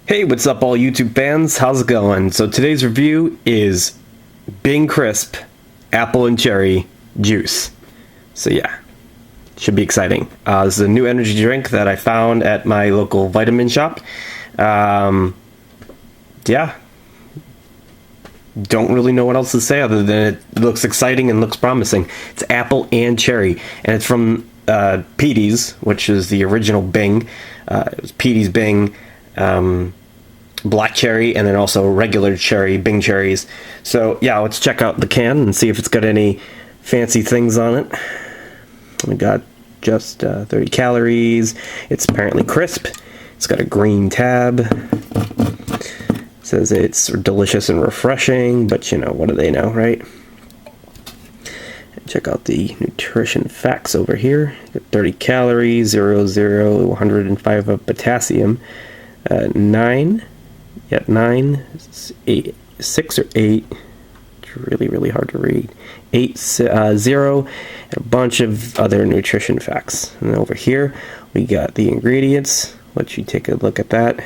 Hey, what's up all YouTube fans? How's it going? So today's review is Bing Crisp Apple and Cherry Juice. So yeah, should be exciting. This is a new energy drink that I found at my local vitamin shop. Yeah, don't really know what else to say other than it looks exciting and looks promising. It's apple and cherry, and it's from Petey's, which is the original Bing. It was Petey's Bing. Black cherry, and then also regular cherry, Bing cherries. So yeah, let's check out the can and see if it's got any fancy things on it. We got just 30 calories. It's apparently crisp. It's got a green tab. It says it's delicious and refreshing, but you know, what do they know, right? Check out the nutrition facts over here. 30 calories, 105 of potassium, 9, 6 or 8. It's really hard to read. 0, and a bunch of other nutrition facts. And then over here, we got the ingredients. Let you take a look at that.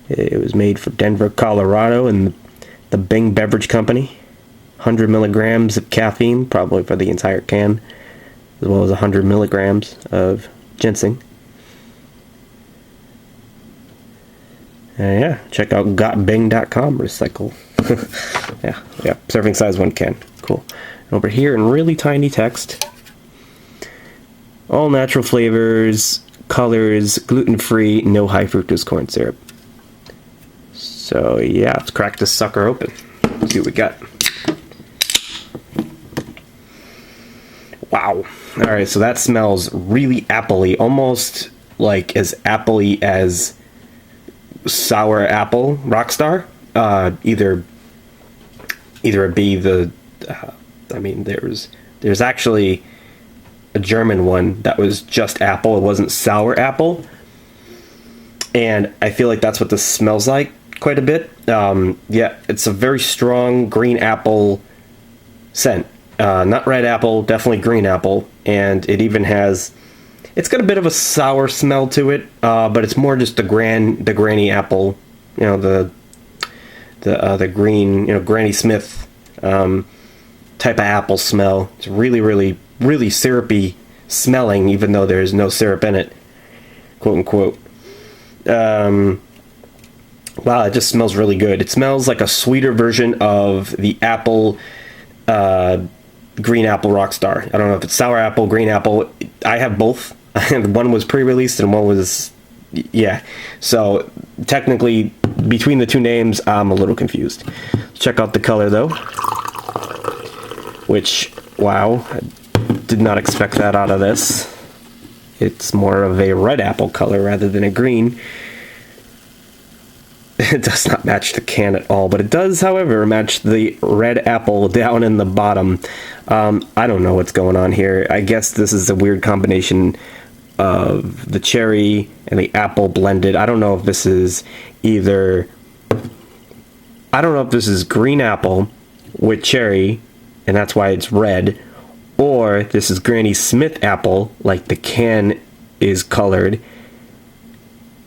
It was made for Denver, Colorado, and the Bing Beverage Company. 100 milligrams of caffeine, probably for the entire can, as well as 100 milligrams of ginseng. Yeah, check out gotbing.com. Recycle. yeah, serving size 1 can. Cool. And over here in really tiny text, all natural flavors, colors, gluten-free, no high fructose corn syrup. So yeah, let's crack this sucker open. See what we got. Wow. Alright, so that smells really appley, almost like as appley as sour apple Rockstar. Either it be the I mean, there's actually a German one that was just apple. It wasn't sour apple, and I feel like that's what this smells like quite a bit. Yeah, it's a very strong green apple scent. Not red apple, definitely green apple, and it even has, it's got a bit of a sour smell to it, but it's more just the Granny apple, you know, the green, you know, Granny Smith type of apple smell. It's really syrupy smelling, even though there's no syrup in it, quote unquote. Wow, it just smells really good. It smells like a sweeter version of the apple, green apple Rockstar. I don't know if it's sour apple, green apple. I have both. One was pre-released and one was, yeah. So technically, between the two names, I'm a little confused. Check out the color though, which, wow, I did not expect that out of this. It's more of a red apple color rather than a green. It does not match the can at all, but it does, however, match the red apple down in the bottom. I don't know what's going on here. I guess this is a weird combination of the cherry and the apple blended. I don't know if this is either, I don't know if this is green apple with cherry, and that's why it's red, or this is Granny Smith apple, like the can is colored,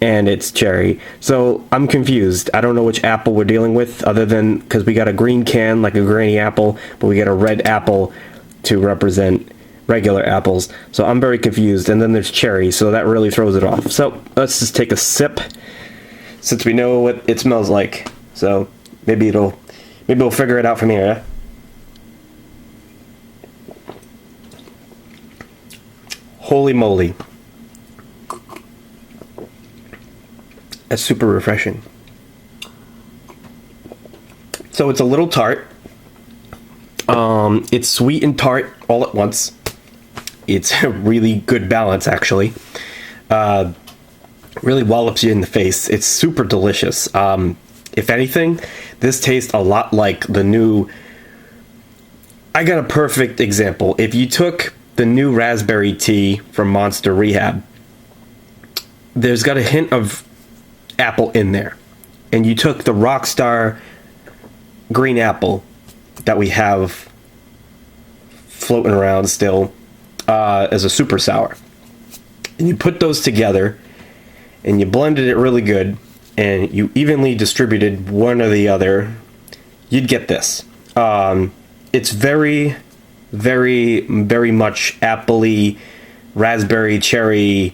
and it's cherry. So I'm confused. I don't know which apple we're dealing with, other than because we got a green can like a Granny apple, but we got a red apple to represent regular apples. So I'm very confused. And then there's cherry, so that really throws it off. So let's just take a sip, since we know what it smells like. So maybe we'll figure it out from here. Yeah? Holy moly. That's super refreshing. So it's a little tart. It's sweet and tart all at once. It's a really good balance, actually. Really wallops you in the face. It's super delicious. If anything, this tastes a lot like the new... I got a perfect example. If you took the new raspberry tea from Monster Rehab, there's got a hint of apple in there, and you took the Rockstar green apple that we have floating around still, as a super sour. And you put those together, and you blended it really good, and you evenly distributed one or the other, you'd get this. It's very, very, very much appley, raspberry, cherry.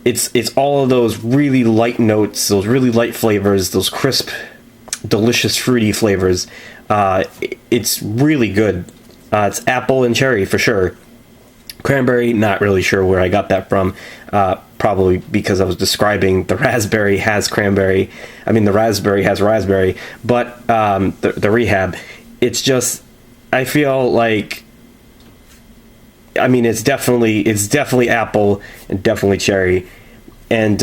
It's all of those really light notes, those really light flavors, those crisp, delicious, fruity flavors. It's really good. It's apple and cherry for sure. Cranberry, not really sure where I got that from. Probably because I was describing the raspberry has cranberry. I mean, the raspberry has raspberry. But the Rehab, it's just, I feel like, I mean, it's definitely apple and definitely cherry, and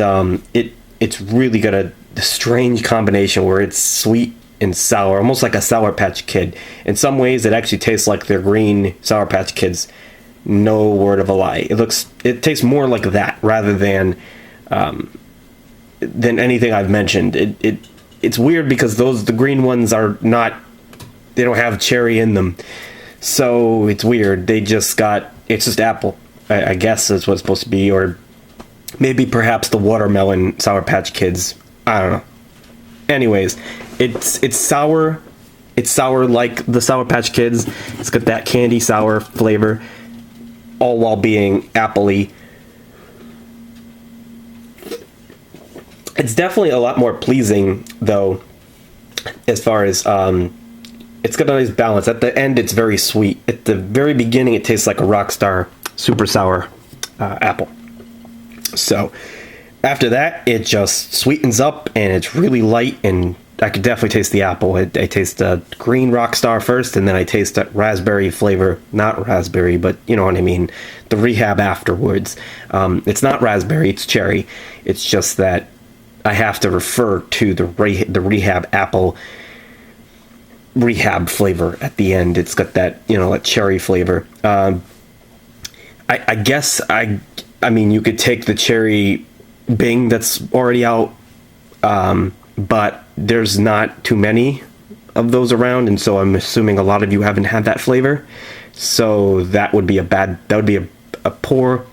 it's really got a strange combination where it's sweet and sour, almost like a Sour Patch Kid. In some ways, it actually tastes like their green Sour Patch Kids. No word of a lie. It tastes more like that rather than anything I've mentioned. It's weird because the green ones are not. They don't have cherry in them, so it's weird. It's just apple. I guess that's what it's supposed to be, or maybe perhaps the watermelon Sour Patch Kids. I don't know. Anyways, it's sour. It's sour like the Sour Patch Kids. It's got that candy sour flavor, all while being appley. It's definitely a lot more pleasing, though, as far as it's got a nice balance. At the end, it's very sweet. At the very beginning, it tastes like a Rockstar super sour apple. So after that, it just sweetens up, and it's really light, and I could definitely taste the apple. I taste the green Rockstar first, and then I taste that raspberry flavor. Not raspberry, but you know what I mean. The Rehab afterwards. It's not raspberry, it's cherry. It's just that I have to refer to the Rehab apple Rehab flavor at the end. It's got that, a cherry flavor. I guess, I mean, you could take the cherry Bing that's already out, but there's not too many of those around, and so I'm assuming a lot of you haven't had that flavor. So that would be a poor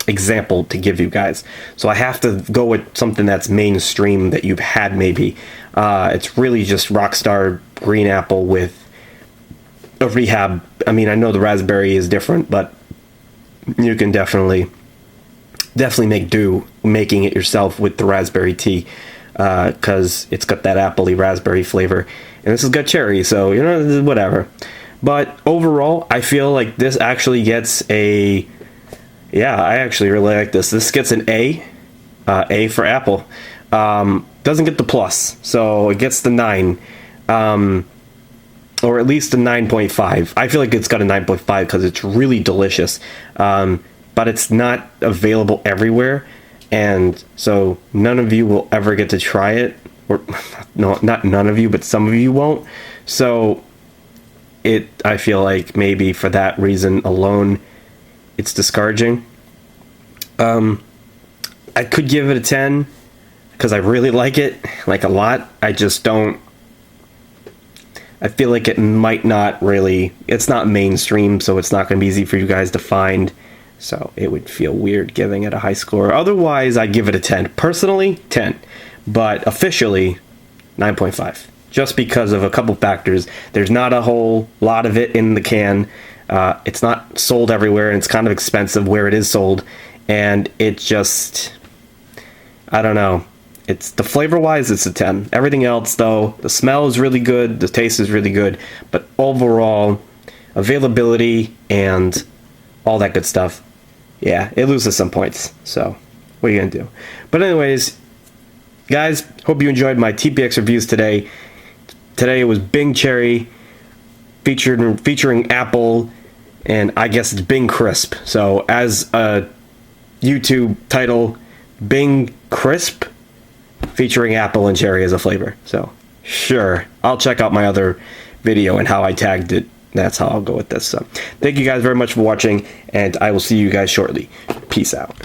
example to give you guys. So I have to go with something that's mainstream that you've had maybe. It's really just Rockstar green apple with a Rehab. I mean, I know the raspberry is different, but you can definitely make do making it yourself with the raspberry tea, because it's got that appley raspberry flavor, and this has got cherry, so whatever. But overall, I feel like this actually gets I actually really like this. This gets an A for apple. Doesn't get the plus, so it gets the 9, or at least a 9.5. I feel like it's got a 9.5 because it's really delicious, but it's not available everywhere, and so none of you will ever get to try it, or no, not none of you, but some of you won't. So I feel like maybe for that reason alone, it's discouraging. I could give it a 10 because I really like it, like a lot. I just don't. I feel like it might not really. It's not mainstream, so it's not going to be easy for you guys to find. So it would feel weird giving it a high score. Otherwise, I give it a 10. Personally, 10, but officially, 9.5. Just because of a couple factors. There's not a whole lot of it in the can. It's not sold everywhere, and it's kind of expensive where it is sold. And it just, I don't know. It's the flavor-wise, it's a 10. Everything else, though, the smell is really good, the taste is really good, but overall, availability and all that good stuff, yeah, it loses some points. So, what are you gonna do? But anyways, guys, hope you enjoyed my TPX reviews today. Today it was Bing Cherry, featuring apple, and I guess it's Bing Crisp. So as a YouTube title, Bing Crisp, featuring apple and cherry as a flavor. So sure, I'll check out my other video and how I tagged it. That's how I'll go with this. So thank you guys very much for watching, and I will see you guys shortly. Peace out.